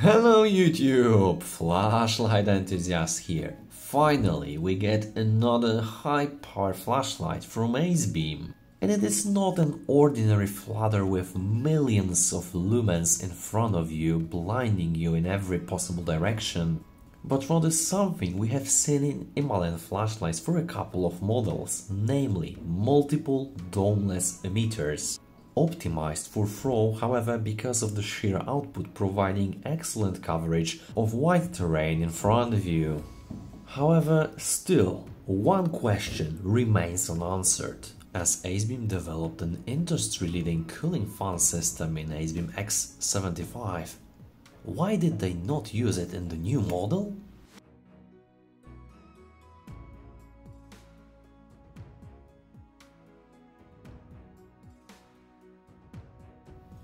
Hello YouTube! Flashlight Enthusiast here. Finally, we get another high-power flashlight from Acebeam. And it is not an ordinary flutter with millions of lumens in front of you, blinding you in every possible direction, but rather something we have seen in Himalayan flashlights for a couple of models, namely multiple domeless emitters. Optimized for throw, however, because of the sheer output providing excellent coverage of wide terrain in front of you. However, still, one question remains unanswered, as Acebeam developed an industry-leading cooling fan system in Acebeam X25. Why did they not use it in the new model?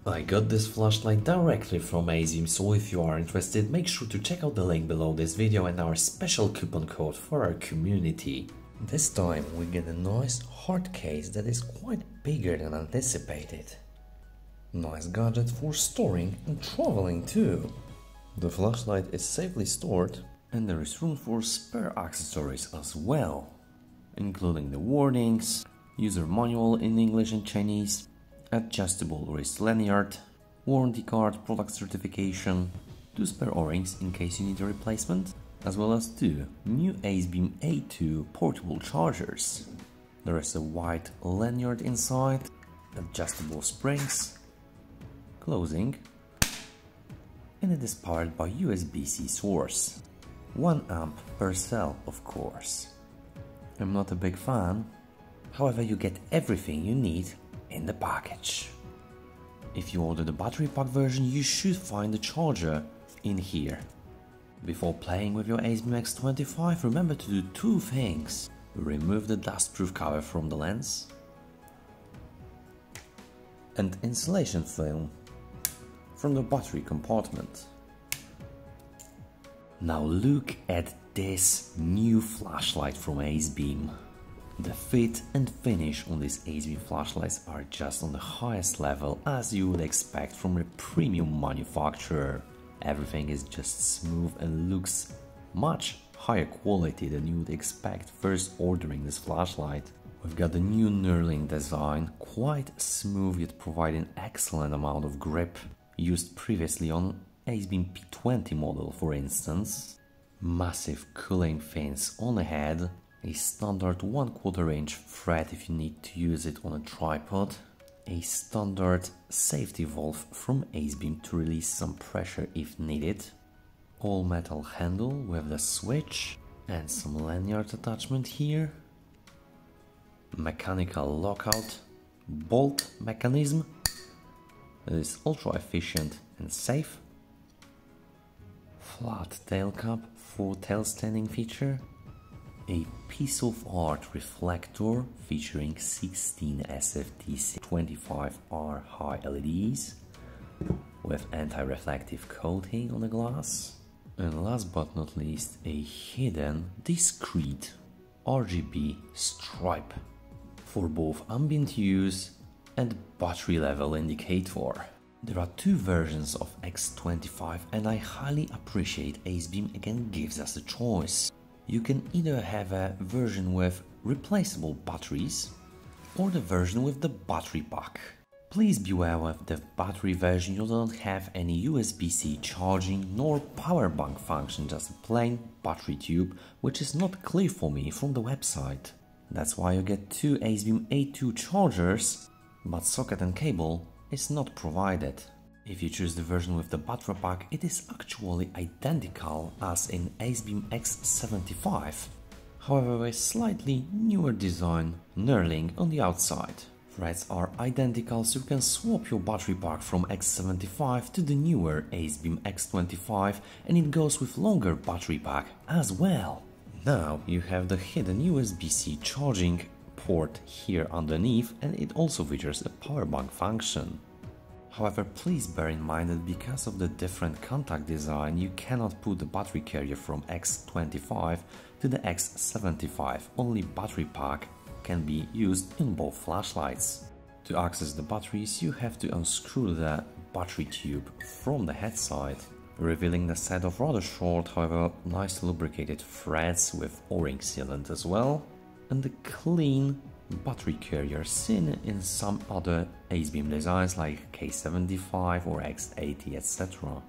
I got this flashlight directly from Acebeam, so if you are interested, make sure to check out the link below this video and our special coupon code for our community. This time we get a nice hard case that is quite bigger than anticipated. Nice gadget for storing and traveling too. The flashlight is safely stored and there is room for spare accessories as well, including the warnings, user manual in English and Chinese, adjustable wrist lanyard, warranty card, product certification, 2 spare O-rings in case you need a replacement, as well as 2 new Acebeam A2 portable chargers. There is a white lanyard inside, adjustable springs, closing, and it is powered by USB-C source. 1 amp per cell, of course. I'm not a big fan, however you get everything you need in the package. If you order the battery pack version, you should find the charger in here. Before playing with your Acebeam X25, remember to do 2 things. Remove the dustproof cover from the lens and insulation film from the battery compartment. Now look at this new flashlight from Acebeam. The fit and finish on these Acebeam flashlights are just on the highest level, as you would expect from a premium manufacturer. Everything is just smooth and looks much higher quality than you would expect first ordering this flashlight. We've got the new knurling design, quite smooth yet providing excellent amount of grip, used previously on Acebeam P20 model for instance. Massive cooling fins on the head, a standard 1/4 inch thread if you need to use it on a tripod, a standard safety valve from Acebeam to release some pressure if needed, all metal handle with the switch and some lanyard attachment here, mechanical lockout bolt mechanism that is ultra efficient and safe, flat tail cap for tail standing feature, a piece of art reflector featuring 16 SFT25R-HI LEDs with anti-reflective coating on the glass, and last but not least a hidden discrete RGB stripe for both ambient use and battery level indicator. There are 2 versions of X25 and I highly appreciate Acebeam again gives us a choice. You can either have a version with replaceable batteries or the version with the battery pack. Please beware with the battery version, you don't have any USB-C charging nor power bank function, just a plain battery tube, which is not clear for me from the website. That's why you get 2 Acebeam A2 chargers, but socket and cable is not provided. If you choose the version with the battery pack, it is actually identical as in Acebeam X75, however with slightly newer design, knurling on the outside. Threads are identical, so you can swap your battery pack from X75 to the newer Acebeam X25 and it goes with longer battery pack as well. Now you have the hidden USB-C charging port here underneath and it also features a power bank function. However, please bear in mind that because of the different contact design, you cannot put the battery carrier from X25 to the X75, only battery pack can be used in both flashlights. To access the batteries, you have to unscrew the battery tube from the head side revealing the set of rather short, however nicely lubricated threads with O-ring sealant as well, and the clean battery carrier seen in some other Acebeam designs like K75 or X80, etc.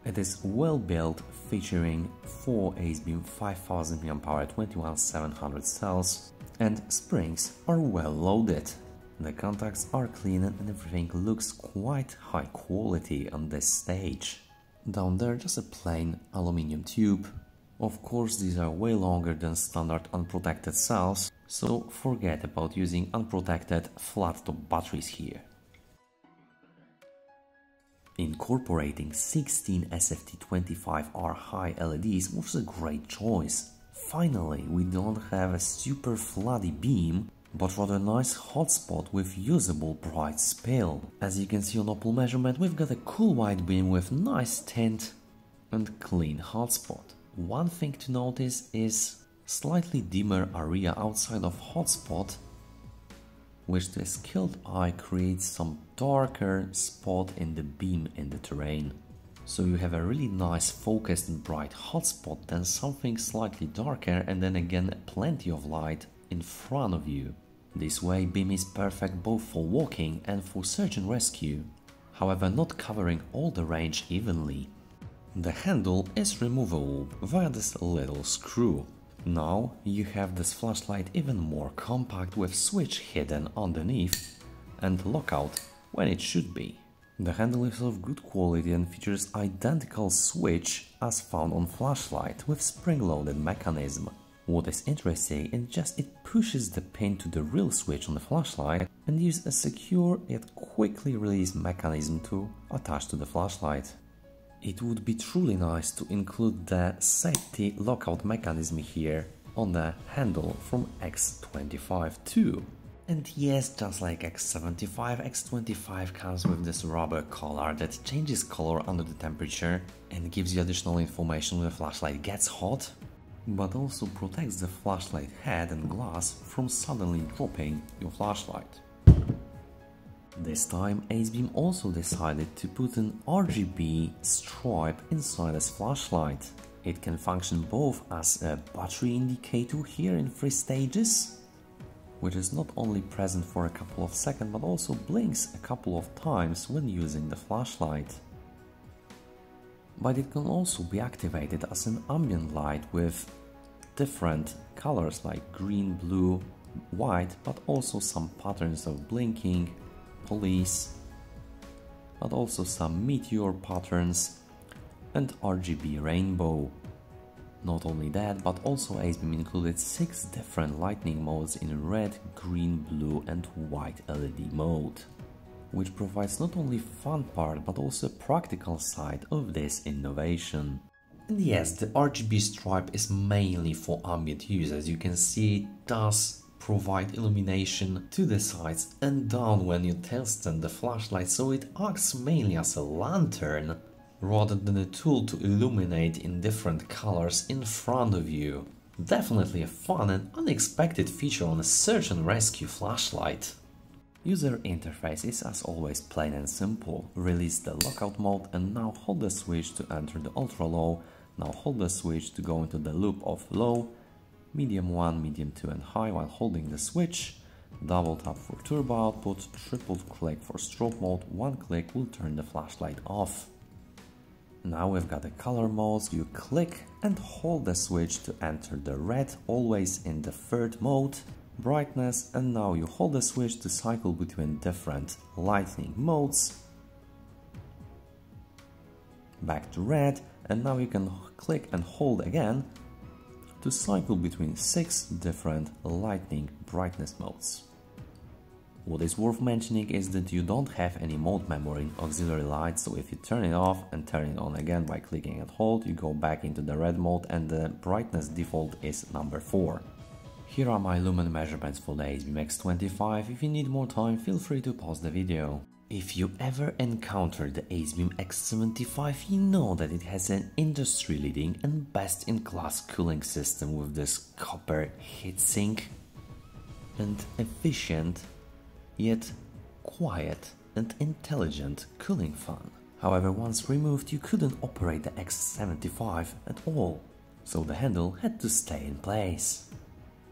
It is well built, featuring 4 Acebeam 5000 mAh 21700 cells, and springs are well loaded. The contacts are clean and everything looks quite high quality on this stage. Down there just a plain aluminium tube. Of course these are way longer than standard unprotected cells, so forget about using unprotected flat top batteries here. Incorporating 16 SFT25R-HI LEDs was a great choice. Finally, we don't have a super floody beam, but rather nice hotspot with usable bright spill. As you can see on Opal measurement, we've got a cool white beam with nice tint and clean hotspot. One thing to notice is slightly dimmer area outside of hotspot, which to a skilled eye creates some darker spot in the beam in the terrain. So you have a really nice focused and bright hotspot, then something slightly darker, and then again plenty of light in front of you. This way beam is perfect both for walking and for search and rescue, however not covering all the range evenly. The handle is removable via this little screw. Now you have this flashlight even more compact with switch hidden underneath and lockout when it should be. The handle is of good quality and features identical switch as found on flashlight with spring-loaded mechanism. What is interesting is just it pushes the pin to the real switch on the flashlight and uses a secure yet quickly release mechanism to attach to the flashlight. It would be truly nice to include the safety lockout mechanism here on the handle from X25 too. And yes, just like X75, X25 comes with this rubber collar that changes color under the temperature and gives you additional information when the flashlight gets hot, but also protects the flashlight head and glass from suddenly dropping your flashlight. This time Acebeam also decided to put an RGB stripe inside this flashlight. It can function both as a battery indicator here in 3 stages, which is not only present for a couple of seconds but also blinks a couple of times when using the flashlight. But it can also be activated as an ambient light with different colors like green, blue, white, but also some patterns of blinking, police, but also some meteor patterns and RGB rainbow. Not only that, but also Acebeam included 6 different lighting modes in red, green, blue and white LED mode, which provides not only fun part but also practical side of this innovation. And yes, the RGB stripe is mainly for ambient use. As you can see, it does provide illumination to the sides and down when you tilt the flashlight, so it acts mainly as a lantern rather than a tool to illuminate in different colors in front of you. Definitely a fun and unexpected feature on a search and rescue flashlight. User interface is as always plain and simple. Release the lockout mode and now hold the switch to enter the ultra low. Now hold the switch to go into the loop of low, medium 1, medium 2 and high while holding the switch. Double tap for turbo output, triple click for strobe mode, 1 click will turn the flashlight off. Now we've got the color modes. You click and hold the switch to enter the red, always in the 3rd mode, brightness, and now you hold the switch to cycle between different lighting modes. Back to red, and now you can click and hold again to cycle between 6 different lighting brightness modes. What is worth mentioning is that you don't have any mode memory in auxiliary light, so if you turn it off and turn it on again by clicking and hold, you go back into the red mode and the brightness default is number 4. Here are my lumen measurements for the Acebeam X25. If you need more time, feel free to pause the video. If you ever encounter the Acebeam X25, you know that it has an industry-leading and best-in-class cooling system with this copper heatsink and efficient yet quiet and intelligent cooling fan. However, once removed, you couldn't operate the X75 at all, so the handle had to stay in place.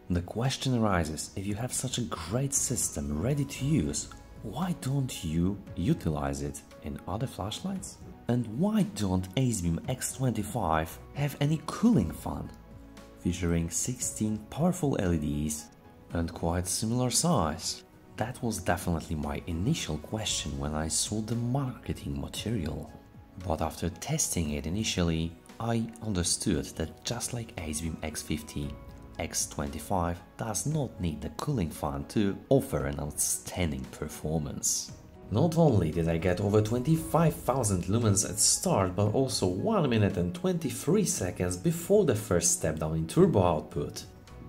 The question arises, if you have such a great system ready to use, why don't you utilize it in other flashlights? And why don't Acebeam X25 have any cooling fan? Featuring 16 powerful LEDs and quite similar size. That was definitely my initial question when I saw the marketing material. But after testing it initially, I understood that just like Acebeam X50, X25 does not need the cooling fan to offer an outstanding performance. Not only did I get over 25,000 lumens at start, but also 1 minute and 23 seconds before the first step down in turbo output.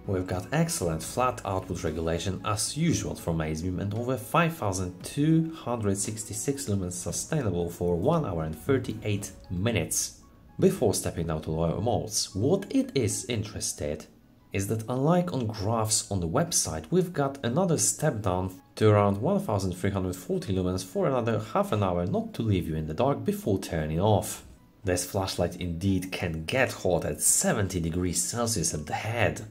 We've got excellent flat output regulation as usual from Acebeam and over 5,266 lumens sustainable for 1 hour and 38 minutes. Before stepping down to lower modes, what it is interested is that unlike on graphs on the website, we've got another step down to around 1340 lumens for another half an hour, not to leave you in the dark before turning off. This flashlight indeed can get hot at 70 degrees Celsius at the head.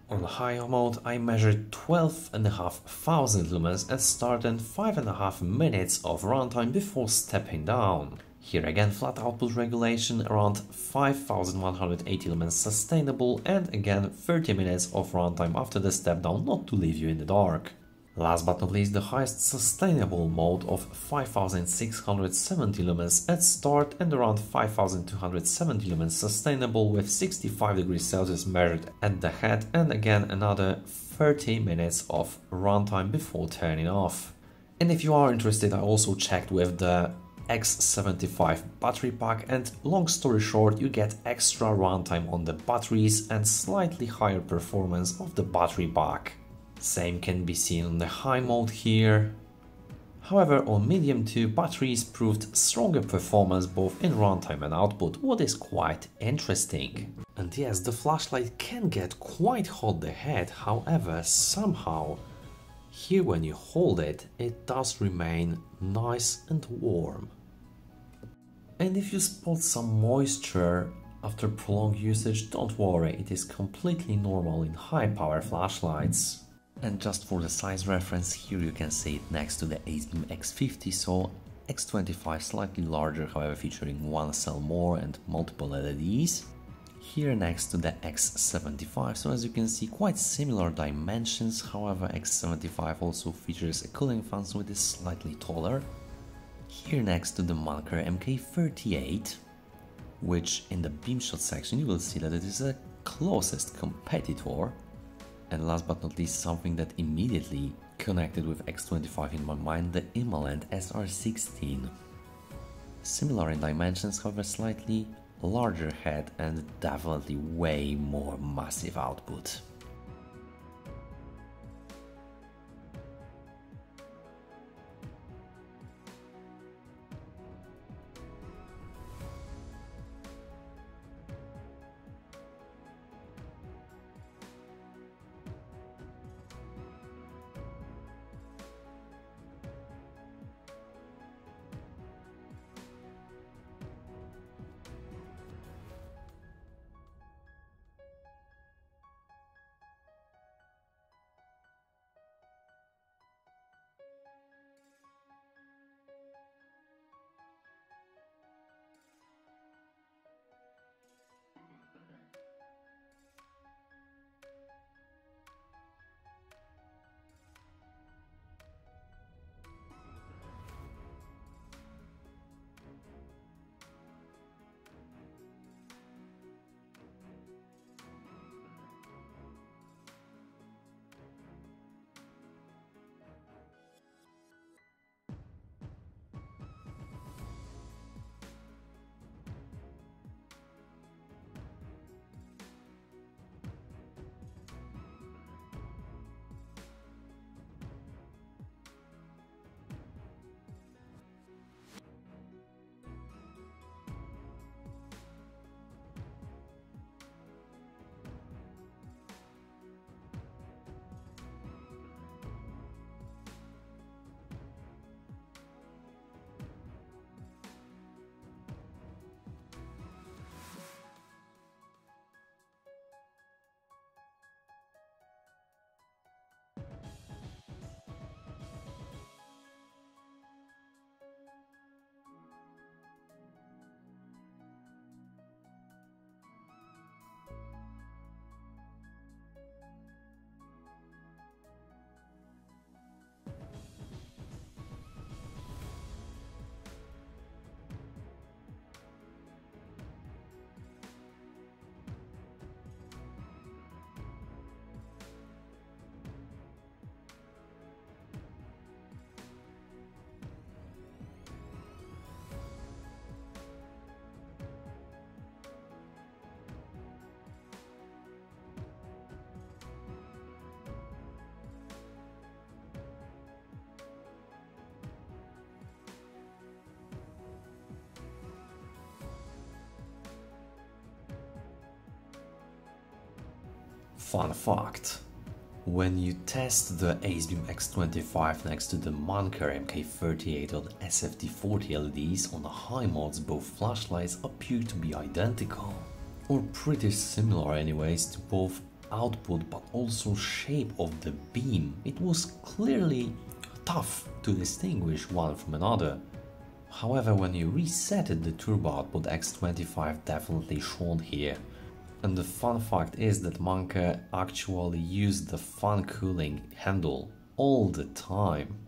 On higher mode, I measured 12,500 lumens at start and 5.5 minutes of runtime before stepping down. Here again, flat output regulation around 5,180 lumens sustainable, and again 30 minutes of runtime after the step down, not to leave you in the dark. Last but not least, the highest sustainable mode of 5,670 lumens at start and around 5,270 lumens sustainable with 65 degrees Celsius measured at the head, and again another 30 minutes of runtime before turning off. And if you are interested, I also checked with the X75 battery pack, and long story short, you get extra runtime on the batteries and slightly higher performance of the battery pack. Same can be seen on the high mode here. However, on medium 2, batteries proved stronger performance both in runtime and output, what is quite interesting. And yes, the flashlight can get quite hot the head, however, somehow here when you hold it, it does remain nice and warm. And if you spot some moisture after prolonged usage, don't worry, it is completely normal in high power flashlights. And just for the size reference, here you can see it next to the Acebeam X50, so X25 slightly larger, however featuring one cell more and multiple LEDs. Here next to the X75, so as you can see quite similar dimensions, however X75 also features a cooling fan, so it is slightly taller. Here next to the Manker MK38, which in the Beamshots section you will see that it is a closest competitor. And last but not least, something that immediately connected with X25 in my mind, the Imalent SR16. Similar in dimensions, however slightly larger head and definitely way more massive output. Fun fact: when you test the Acebeam X25 next to the Munker MK38 or the SFT40 LEDs on the high mods, both flashlights appear to be identical, or pretty similar anyways, to both output but also shape of the beam. It was clearly tough to distinguish one from another. However, when you resetted the turbo output, X25 definitely shone here. And the fun fact is that Munker actually used the fan cooling handle all the time.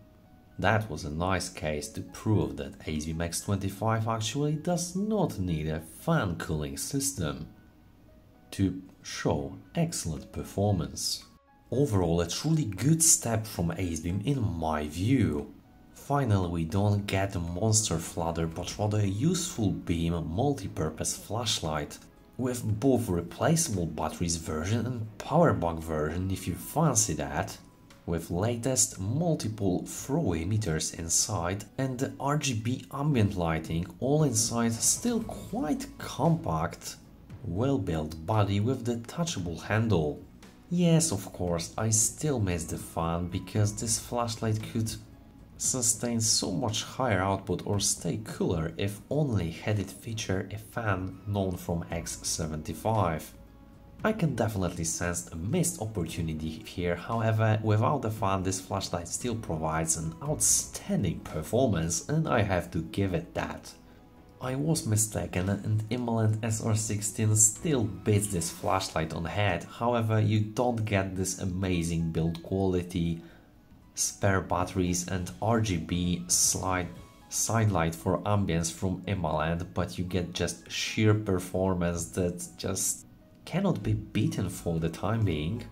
That was a nice case to prove that Acebeam X25 actually does not need a fan cooling system to show excellent performance. Overall, a truly good step from Acebeam in my view. Finally, we don't get a monster flutter but rather a useful beam multi-purpose flashlight with both replaceable batteries version and power bank version if you fancy that, with latest multiple throw emitters inside and the RGB ambient lighting all inside, still quite compact, well-built body with detachable handle. Yes, of course, I still miss the fan because this flashlight could sustain so much higher output or stay cooler if only had it feature a fan known from X75. I can definitely sense a missed opportunity here, however, without the fan this flashlight still provides an outstanding performance and I have to give it that. I was mistaken and Imalent SR16 still beats this flashlight on head, however you don't get this amazing build quality, spare batteries and RGB side light for ambience from Imalent, but you get just sheer performance that just cannot be beaten for the time being.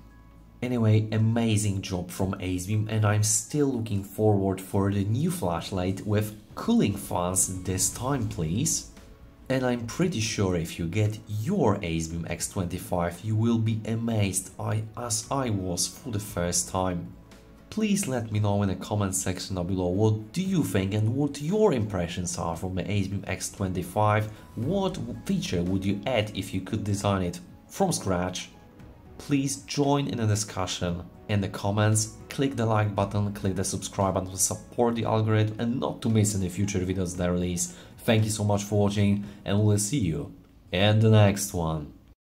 Anyway, amazing job from Acebeam and I'm still looking forward for the new flashlight with cooling fans this time please. And I'm pretty sure if you get your Acebeam X25 you will be amazed as I was for the first time. Please let me know in the comment section down below what do you think and what your impressions are from the Acebeam X25. What feature would you add if you could design it from scratch? Please join in the discussion in the comments, click the like button, click the subscribe button to support the algorithm and not to miss any future videos that I release. Thank you so much for watching and we'll see you in the next one.